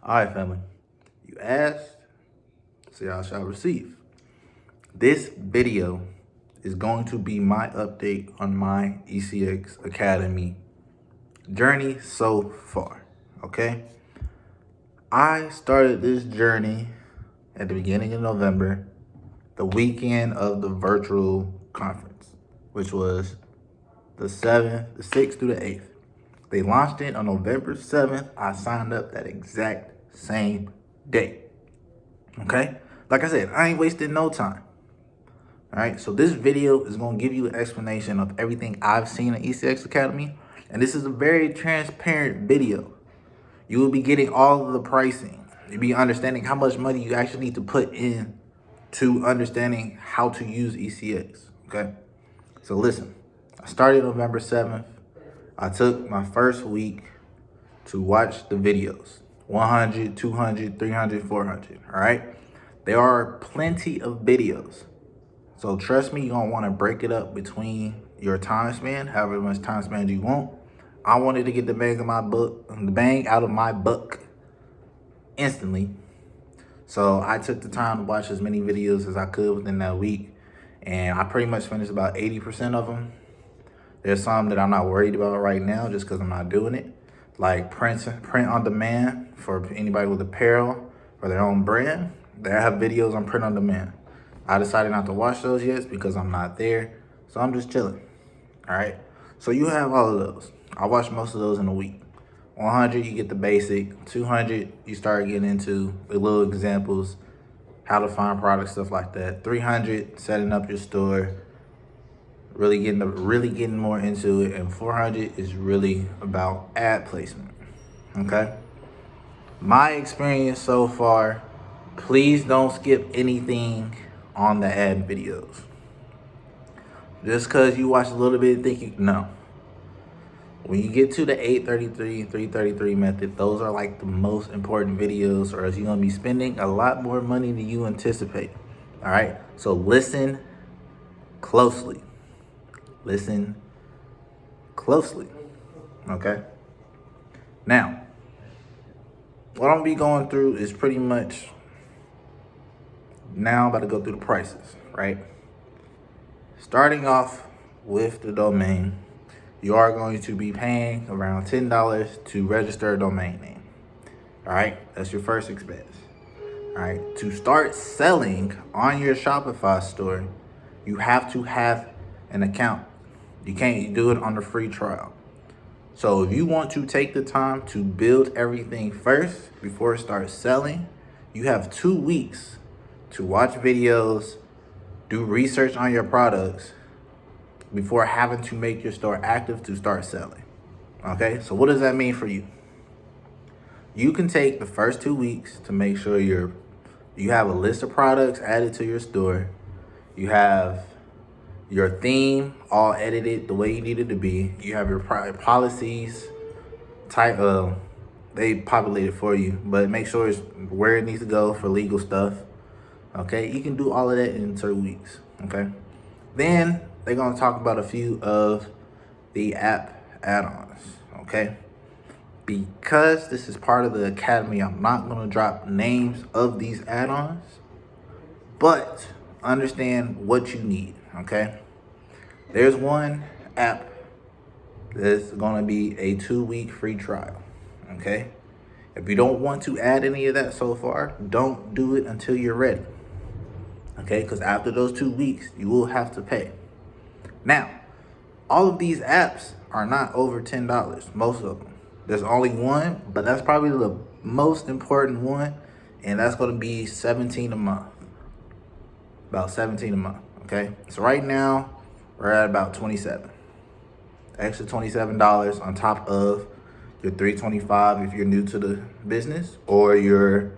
All right, family. You asked, so y'all shall receive. This video is going to be my update on my ECX Academy journey so far, okay? I started this journey at the beginning of November, the weekend of the virtual conference, which was the 6th through the 8th. They launched it on November 7th. I signed up that exact same day. Okay? Like I said, I ain't wasting no time. All right? So this video is going to give you an explanation of everything I've seen at ECX Academy. And this is a very transparent video. You will be getting all of the pricing. You'll be understanding how much money you actually need to put in to understanding how to use ECX. Okay? So listen, I started November 7th. I took my first week to watch the videos. 100, 200, 300, 400, all right? There are plenty of videos. So trust me, you're gonna wanna break it up between your time span, however much time span you want. I wanted to get the bang out of my buck instantly. So I took the time to watch as many videos as I could within that week. And I pretty much finished about 80% of them. There's some that I'm not worried about right now just because I'm not doing it. Like print on demand for anybody with apparel for their own brand. They have videos on print on demand. I decided not to watch those yet because I'm not there. So I'm just chilling. All right. So you have all of those. I watched most of those in a week. 100, you get the basic. 200, you start getting into the little examples, how to find products, stuff like that. 300, setting up your store. Really getting more into it. And 400 is really about ad placement. Okay? My experience so far, please don't skip anything on the ad videos. Just because you watch a little bit and think no. When you get to the 833, 333 method, those are like the most important videos, or else you're going to be spending a lot more money than you anticipate. All right? So listen closely. Listen closely, okay? Now, what I'm gonna be going through is pretty much, now I'm about to go through the prices, right? Starting off with the domain, you are going to be paying around $10 to register a domain name, all right? That's your first expense, all right? To start selling on your Shopify store, you have to have an account. You can't do it on the free trial. So if you want to take the time to build everything first before it starts selling, you have 2 weeks to watch videos, do research on your products before having to make your store active to start selling. Okay, so what does that mean for you? You can take the first 2 weeks to make sure you have a list of products added to your store. You have your theme all edited the way you need it to be. You have your policies they populate it for you, but make sure it's where it needs to go for legal stuff. Okay, you can do all of that in 2 weeks. Okay, then they're gonna talk about a few of the app add-ons. Okay, because this is part of the academy, I'm not gonna drop names of these add-ons, but understand what you need. Okay, there's one app that's gonna be a 2-week free trial. Okay, if you don't want to add any of that so far, don't do it until you're ready. Okay, because after those 2 weeks, you will have to pay. Now, all of these apps are not over $10, most of them. There's only one, but that's probably the most important one, and that's gonna be $17 a month. About $17 a month. Okay, so right now we're at about 27. Extra $27 on top of your $325 if you're new to the business, or your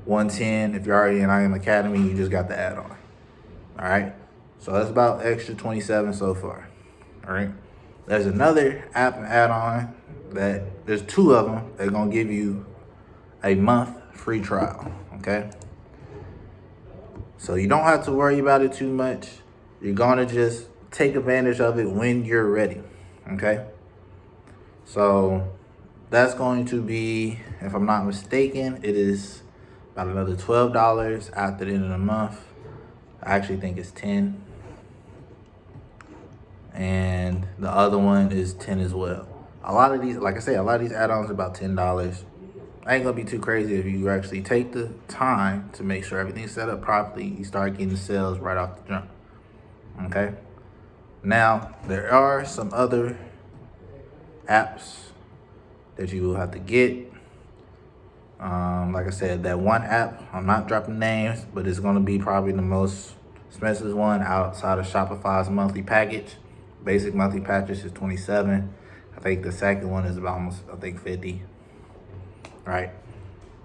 $110 if you're already in IM Academy. You just got the add-on. All right, so that's about extra 27 so far. All right, there's another app and add-on that there's 2 of them. They're gonna give you a month free trial. Okay. So you don't have to worry about it too much. You're gonna just take advantage of it when you're ready, okay? So that's going to be, if I'm not mistaken, it is about another $12 after the end of the month. I actually think it's 10. And the other one is 10 as well. A lot of these, like I said, a lot of these add-ons are about $10. I ain't gonna be too crazy if you actually take the time to make sure everything's set up properly. You start getting sales right off the jump. Okay. Now there are some other apps that you will have to get. Like I said, that one app, I'm not dropping names, but it's gonna be probably the most expensive one outside of Shopify's monthly package. Basic monthly package is $27. I think the second one is about almost, I think, $50. Right?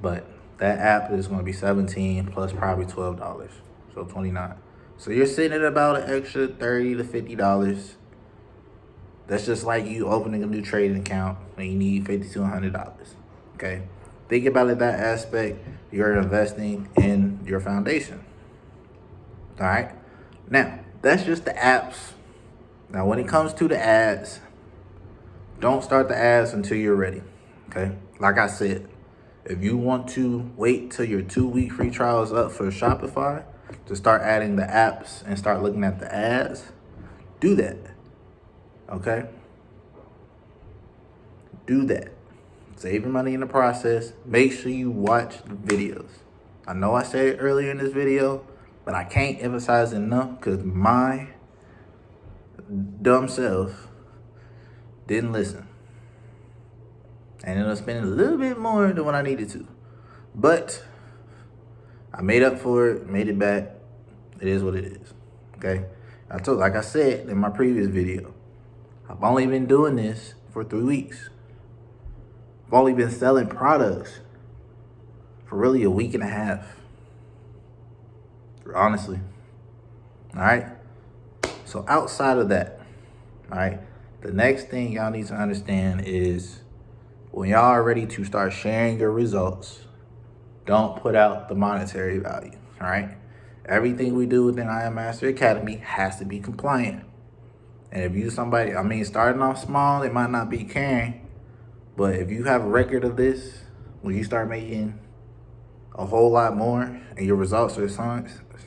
But that app is gonna be $17 plus probably $12. So $29. So you're sitting at about an extra $30 to $50. That's just like you opening a new trading account and you need $50 to $100. Okay? Think about it that aspect. You're investing in your foundation. All right? Now, that's just the apps. Now, when it comes to the ads, don't start the ads until you're ready. Okay? Like I said, if you want to wait till your 2-week free trial is up for Shopify to start adding the apps and start looking at the ads, do that. Okay? Do that. Save your money in the process. Make sure you watch the videos. I know I said it earlier in this video, but I can't emphasize enough because my dumb self didn't listen. And ended up spending a little bit more than what I needed to. But I made up for it, made it back. It is what it is. Okay? Like I said in my previous video, I've only been doing this for 3 weeks. I've only been selling products for really a week and a half. Honestly. All right? So outside of that, all right, the next thing y'all need to understand is when y'all are ready to start sharing your results, don't put out the monetary value, all right? Everything we do within I Am Master Academy has to be compliant. And if you somebody, starting off small, it might not be caring, but if you have a record of this, when you start making a whole lot more and your results are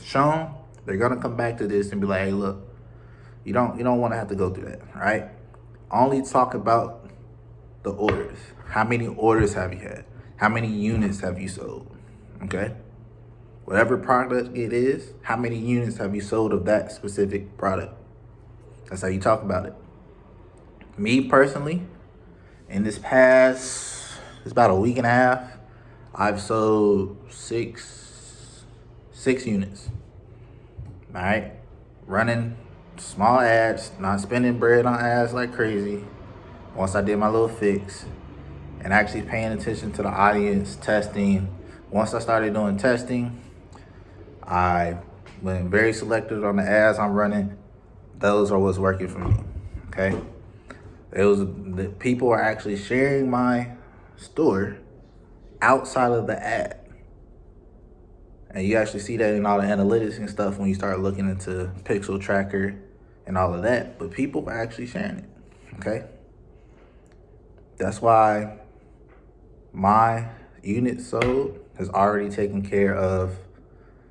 shown, they're gonna come back to this and be like, hey, look, you don't want to have to go through that, all right? Only talk about the orders. How many orders have you had? How many units have you sold? Okay? Whatever product it is, how many units have you sold of that specific product? That's how you talk about it. Me personally, in this past, it's about a week and a half, I've sold six units. All right? Running small ads, not spending bread on ads like crazy. Once I did my little fix and actually paying attention to the audience, testing. Once I started doing testing, I went very selective on the ads I'm running. Those are what's working for me, okay? The people are actually sharing my store outside of the ad. And you actually see that in all the analytics and stuff when you start looking into Pixel Tracker and all of that. But people are actually sharing it, okay? That's why my unit sold has already taken care of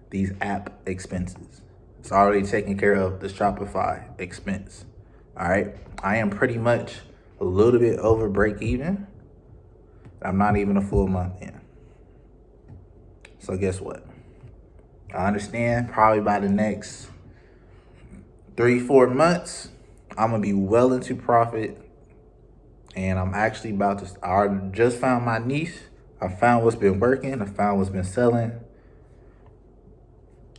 these app expenses. It's already taken care of the Shopify expense, all right? I am pretty much a little bit over break even. I'm not even a full month in. So guess what? I understand probably by the next 3-4 months, I'm gonna be well into profit. And I'm actually I just found my niche. I found what's been working. I found what's been selling.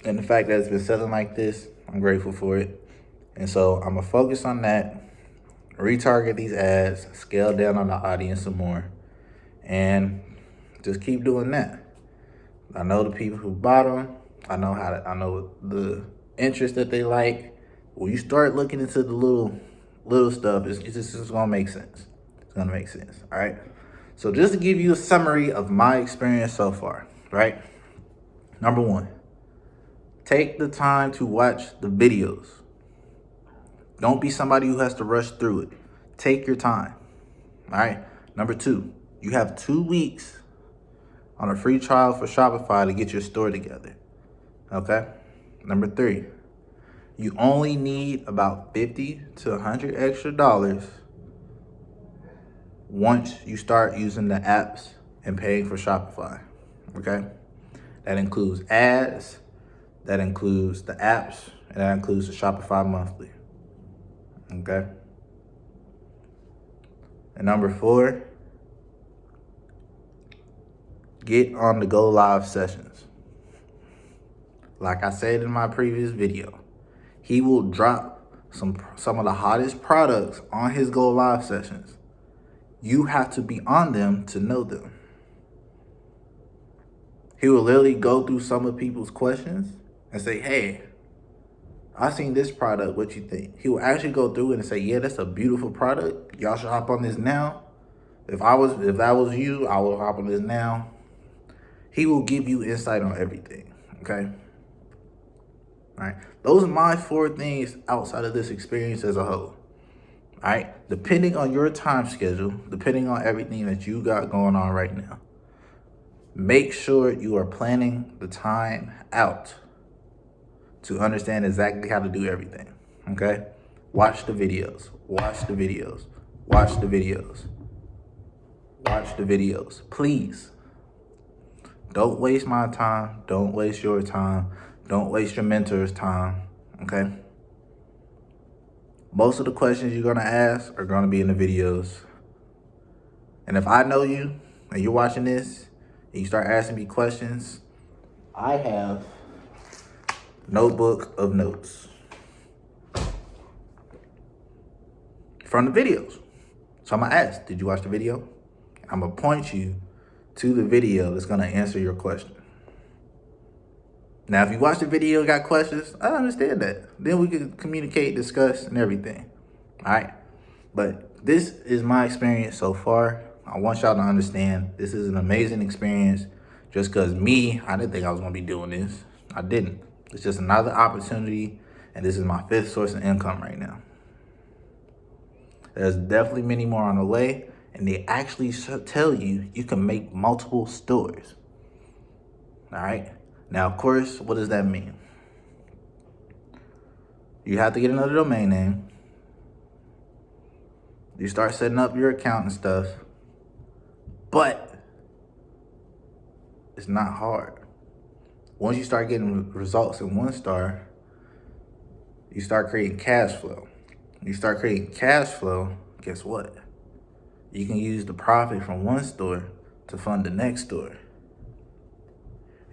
And the fact that it's been selling like this, I'm grateful for it. And so I'm gonna focus on that, retarget these ads, scale down on the audience some more, and just keep doing that. I know the people who bought them. I know the interest that they like. When you start looking into the little stuff, it's just gonna make sense. It's gonna make sense, all right? So just to give you a summary of my experience so far, right? Number 1, take the time to watch the videos. Don't be somebody who has to rush through it. Take your time, all right? Number 2, You have 2 weeks on a free trial for Shopify to get your store together, okay? Number 3, you only need about $50 to $100 extra once you start using the apps and paying for Shopify, okay? That includes ads, that includes the apps, and that includes the Shopify monthly, okay? And number 4, get on the go live sessions. Like I said in my previous video, he will drop some of the hottest products on his go live sessions. You have to be on them to know them. He will literally go through some of people's questions and say, hey, I seen this product, what you think? He will actually go through it and say, yeah, that's a beautiful product. Y'all should hop on this now. If that was you, I will hop on this now. He will give you insight on everything, okay? All right, those are my 4 things outside of this experience as a whole. All right, depending on your time schedule, depending on everything that you got going on right now, make sure you are planning the time out to understand exactly how to do everything, okay? Watch the videos, watch the videos, watch the videos, watch the videos. Please, don't waste my time, don't waste your time, don't waste your mentor's time, okay? Most of the questions you're gonna ask are gonna be in the videos. And if I know you and you're watching this and you start asking me questions, I have notebook of notes from the videos. So I'm gonna ask, did you watch the video? I'm gonna point you to the video that's gonna answer your question. Now, if you watch the video and got questions, I understand that. Then we can communicate, discuss, and everything, all right? But this is my experience so far. I want y'all to understand this is an amazing experience. Just because I didn't think I was gonna be doing this. I didn't. It's just another opportunity, and this is my 5th source of income right now. There's definitely many more on the way, and they actually tell you you can make multiple stores, all right? Now, of course, what does that mean? You have to get another domain name. You start setting up your account and stuff, but it's not hard. Once you start getting results in one store, you start creating cash flow. When you start creating cash flow, guess what? You can use the profit from one store to fund the next store.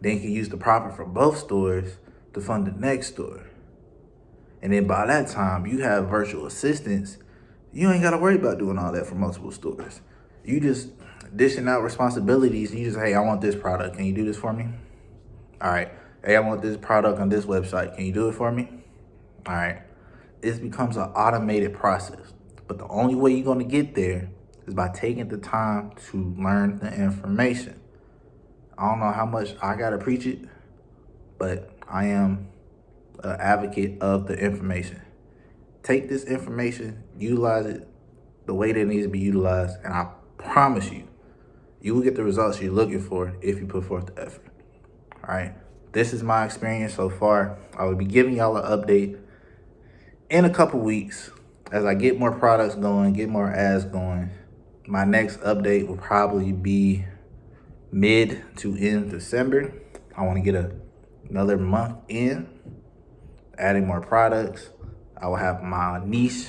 Then you can use the profit from both stores to fund the next store. And then by that time, you have virtual assistants. You ain't got to worry about doing all that for multiple stores. You just dishing out responsibilities. You just, hey, I want this product. Can you do this for me? All right. Hey, I want this product on this website. Can you do it for me? All right. It becomes an automated process. But the only way you're going to get there is by taking the time to learn the information. I don't know how much I got to preach it, but I am an advocate of the information. Take this information, utilize it the way that it needs to be utilized, and I promise you, you will get the results you're looking for if you put forth the effort. All right, this is my experience so far. I will be giving y'all an update in a couple weeks as I get more products going, get more ads going. My next update will probably be mid to end December. I want to get another month in, adding more products. I will have my niche,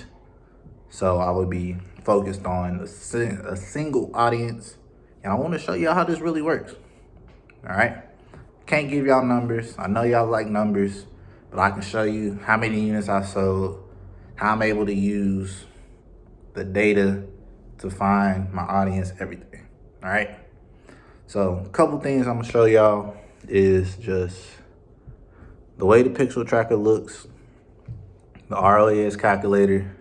so I will be focused on a single audience, and I want to show y'all how this really works. All right, can't give y'all numbers. I know y'all like numbers, but I can show you how many units I sold, how I'm able to use the data to find my audience, everything. All right. So a couple things I'm gonna show y'all is just the way the pixel tracker looks, the ROAS calculator.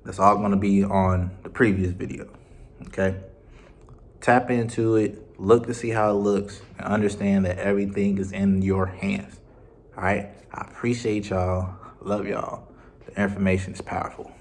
That's all gonna be on the previous video, okay? Tap into it, look to see how it looks, and understand that everything is in your hands, all right? I appreciate y'all, love y'all. The information is powerful.